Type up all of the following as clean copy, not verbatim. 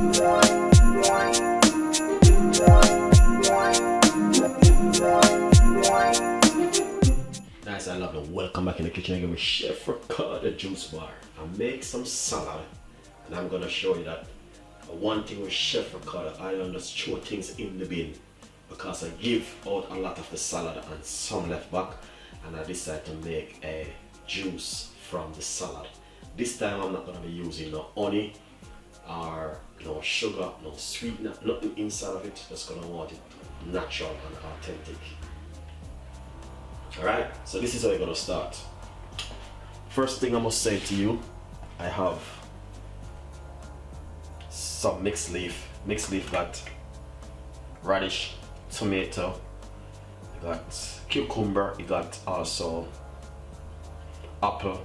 Nice and lovely. Welcome back in the kitchen again with Chef Ricardo juice bar. I make some salad and I'm gonna show you that one thing with Chef Ricardo, I don't just throw things in the bin because I give out a lot of the salad and some left back, and I decide to make a juice from the salad. This time I'm not gonna be using no honey or no sugar, no sweetener, nothing inside of it. Just gonna want it natural and authentic. Alright, so this is how we're gonna start. First thing I must say to you, I have some mixed leaf. Mixed leaf got radish, tomato, you got cucumber, you got also apple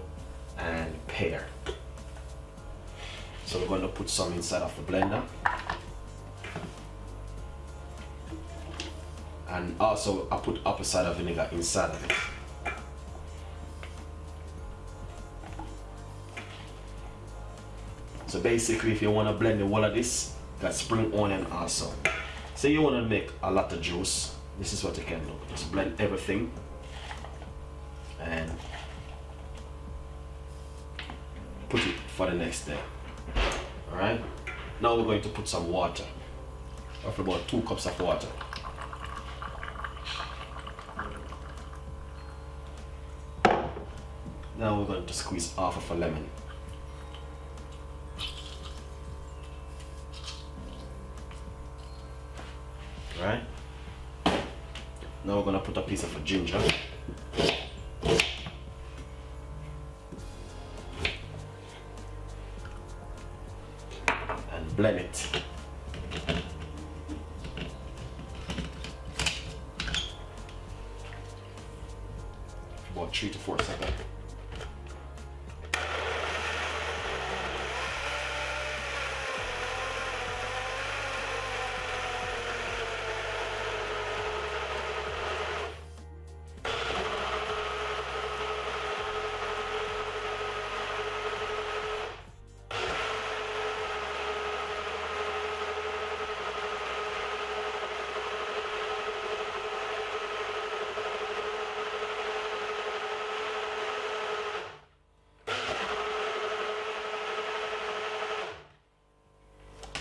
and pear. So we're going to put some inside of the blender. And also I put apple cider vinegar inside of it. So basically, if you want to blend the whole of this, you got spring onion also. Say you want to make a lot of juice, this is what you can do. Just blend everything and put it for the next day. Alright, now we're going to put some water, roughly about 2 cups of water. Now we're going to squeeze half of a lemon. Right? Now we're going to put a piece of ginger. And blend it. About 3 to 4 seconds.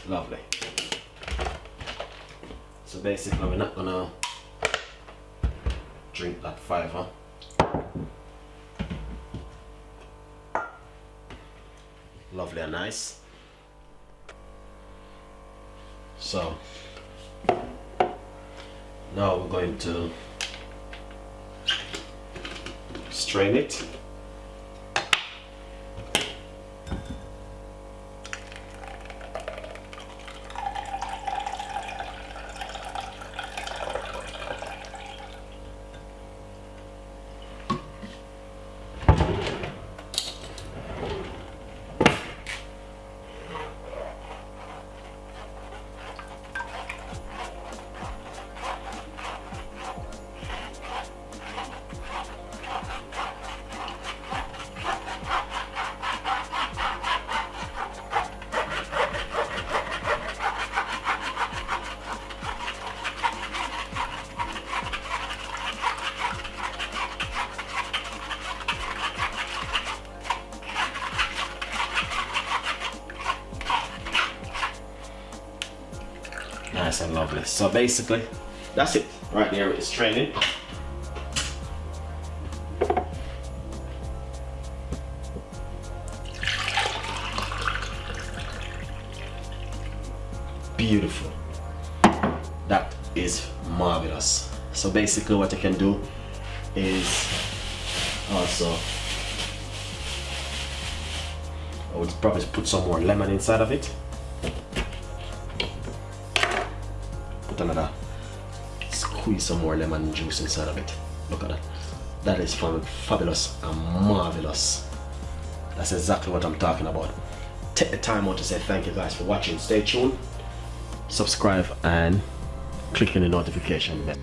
Lovely. So basically we're not gonna drink that fiver. Lovely and nice. So now we're going to strain it. Nice and lovely. So basically, that's it. Right there, it's straining. Beautiful. That is marvelous. So basically what you can do is also, I would probably put some more lemon inside of it. Put another, squeeze some more lemon juice inside of it. Look at that. That is fabulous and marvelous. That's exactly what I'm talking about. Take the time out to say thank you guys for watching. Stay tuned, subscribe and click on the notification bell.